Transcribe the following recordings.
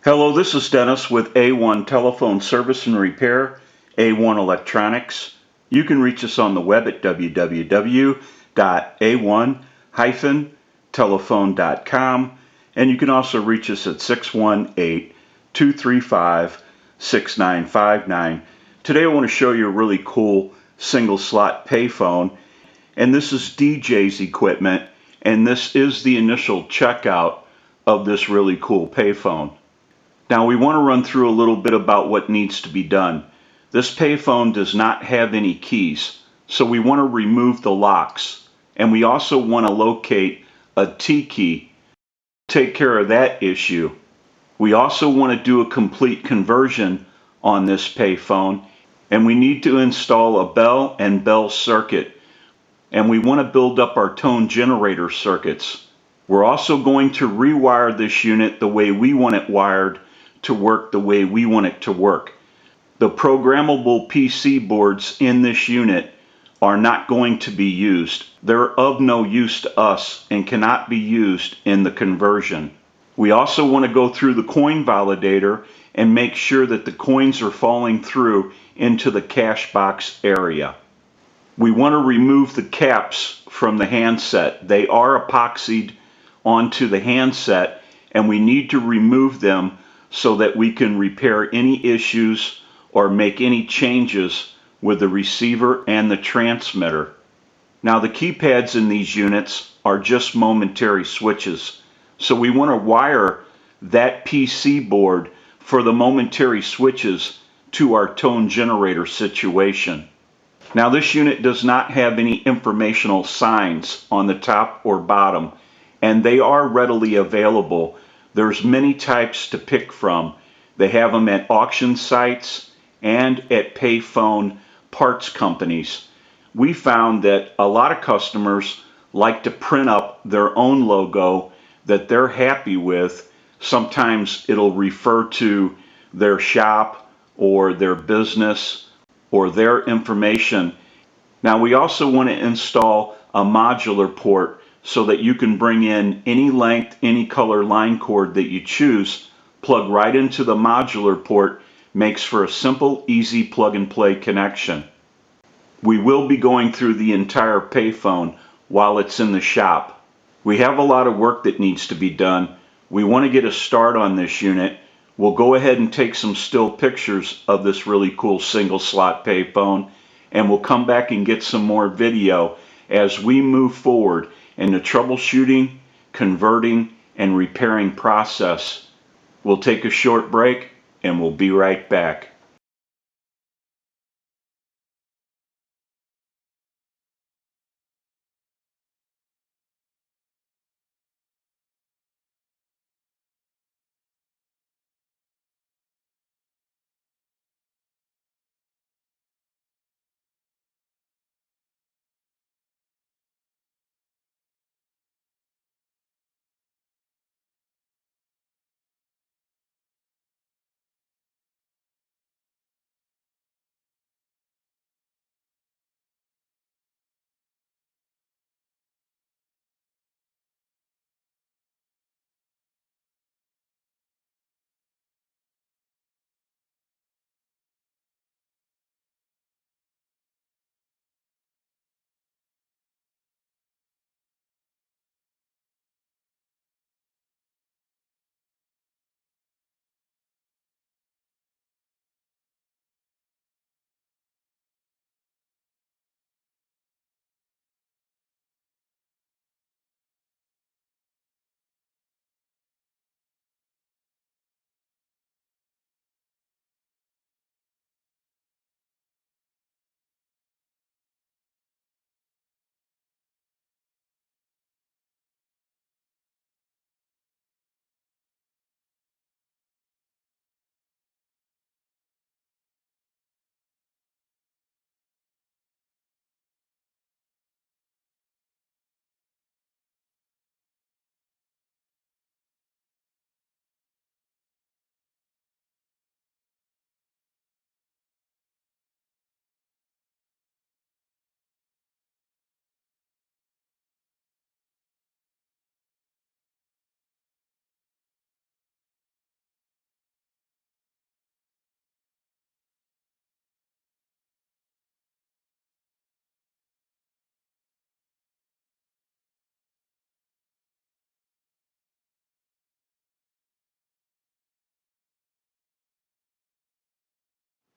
Hello, this is Dennis with A1 Telephone Service and Repair, A1 Electronics. You can reach us on the web at www.a1-telephone.com, and you can also reach us at 618-235-6959. Today I want to show you a really cool single slot payphone, and this is DJ's equipment, and this is the initial checkout of this really cool payphone. Now we want to run through a little bit about what needs to be done. This payphone does not have any keys, so we want to remove the locks, and we also want to locate a T key. Take care of that issue. We also want to do a complete conversion on this payphone, and we need to install a bell and bell circuit, and we want to build up our tone generator circuits. We're also going to rewire this unit the way we want it wired to work the way we want it to work. The programmable PC boards in this unit are not going to be used. They're of no use to us and cannot be used in the conversion. We also want to go through the coin validator and make sure that the coins are falling through into the cash box area. We want to remove the caps from the handset. They are epoxied onto the handset, and we need to remove them so that we can repair any issues or make any changes with the receiver and the transmitter. Now the keypads in these units are just momentary switches, so we want to wire that PC board for the momentary switches to our tone generator situation. Now this unit does not have any informational signs on the top or bottom, and they are readily available. There's many types to pick from. They have them at auction sites and at payphone parts companies. We found that a lot of customers like to print up their own logo that they're happy with. Sometimes it'll refer to their shop or their business or their information. Now we also want to install a modular port so that you can bring in any length, any color line cord that you choose, plug right into the modular port, makes for a simple, easy plug and play connection. We will be going through the entire payphone while it's in the shop. We have a lot of work that needs to be done. We want to get a start on this unit. We'll go ahead and take some still pictures of this really cool single slot payphone, and we'll come back and get some more video as we move forward in the troubleshooting, converting, and repairing process. We'll take a short break and we'll be right back.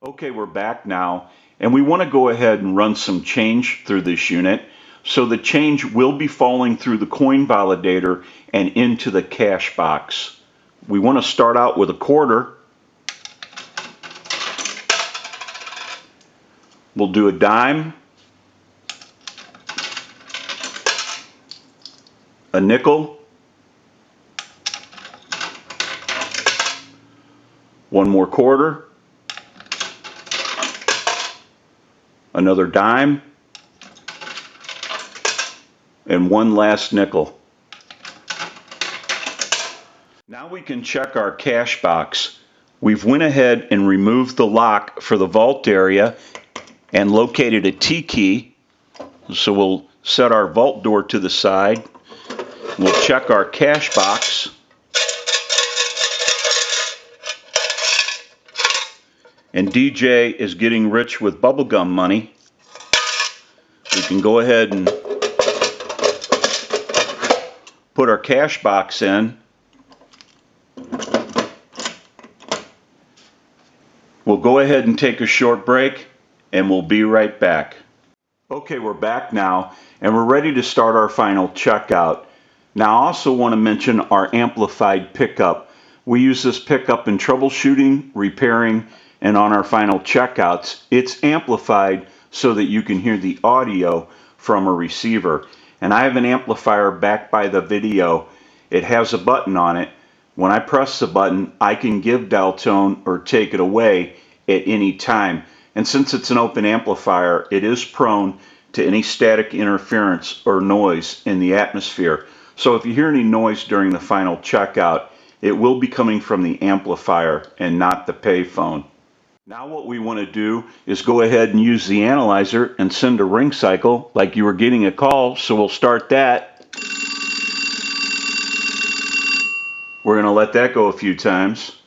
Okay, we're back now, and we want to go ahead and run some change through this unit. So the change will be falling through the coin validator and into the cash box. We want to start out with a quarter. We'll do a dime, a nickel, one more quarter, another dime, and one last nickel. Now we can check our cash box. We've went ahead and removed the lock for the vault area and located a T key. So we'll set our vault door to the side. We'll check our cash box. And DJ is getting rich with bubblegum money. We can go ahead and put our cash box in. We'll go ahead and take a short break, and we'll be right back. Okay, we're back now, and we're ready to start our final checkout. Now, I also want to mention our amplified pickup. We use this pickup in troubleshooting, repairing, and on our final checkouts. It's amplified so that you can hear the audio from a receiver. And I have an amplifier back by the video. It has a button on it. When I press the button, I can give dial tone or take it away at any time. And since it's an open amplifier, it is prone to any static interference or noise in the atmosphere. So if you hear any noise during the final checkout, it will be coming from the amplifier and not the payphone. Now what we want to do is go ahead and use the analyzer and send a ring cycle like you were getting a call. So we'll start that. We're going to let that go a few times.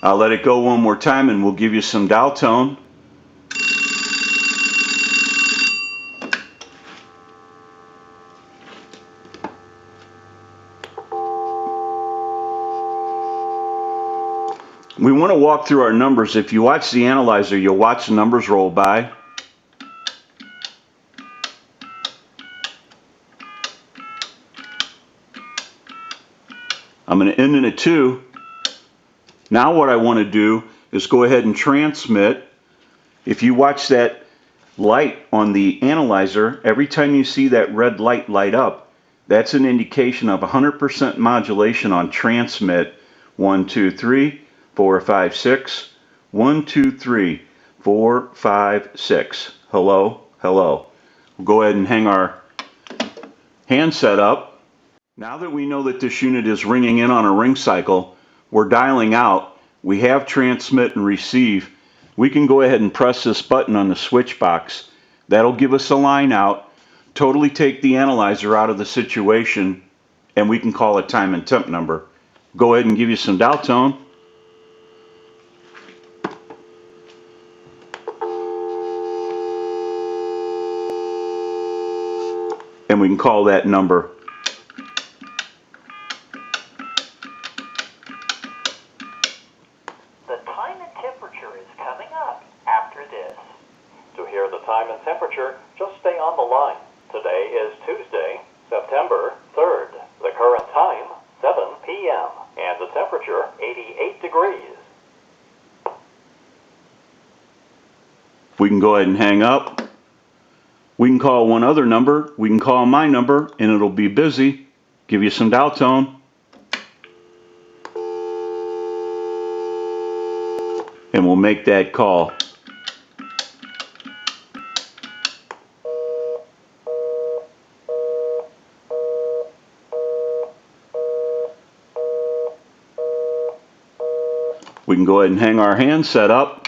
I'll let it go one more time and we'll give you some dial tone. We want to walk through our numbers. If you watch the analyzer, you'll watch the numbers roll by. I'm going to end in a 2. Now what I want to do is go ahead and transmit. If you watch that light on the analyzer, every time you see that red light light up, that's an indication of 100% modulation on transmit. 1, 2, 3, 4, 5, 6. 1, 2, 3, 4, 5, 6. Hello, hello. We'll go ahead and hang our handset up. Now that we know that this unit is ringing in on a ring cycle, we're dialing out. We have transmit and receive. We can go ahead and press this button on the switch box. That'll give us a line out, totally take the analyzer out of the situation, and we can call a time and temp number. Go ahead and give you some dial tone. And we can call that number. The time and temperature is coming up after this. To hear the time and temperature, just stay on the line. Today is Tuesday, September 3rd. The current time, 7 p.m. and the temperature, 88 degrees. We can go ahead and hang up. We can call one other number. We can call my number and it'll be busy. Give you some dial tone. And we'll make that call. We can go ahead and hang our handset up.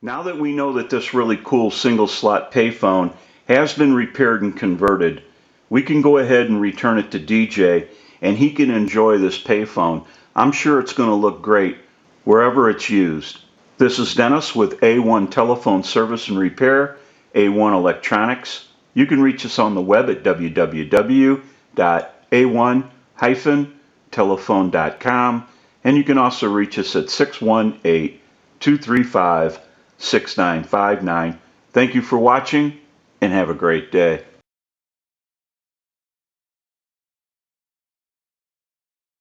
Now that we know that this really cool single slot payphone has been repaired and converted, we can go ahead and return it to DJ and he can enjoy this payphone. I'm sure it's going to look great wherever it's used. This is Dennis with A1 Telephone Service and Repair, A1 Electronics. You can reach us on the web at www.a1-telephone.com, and you can also reach us at 618-235-6959. Thank you for watching and have a great day.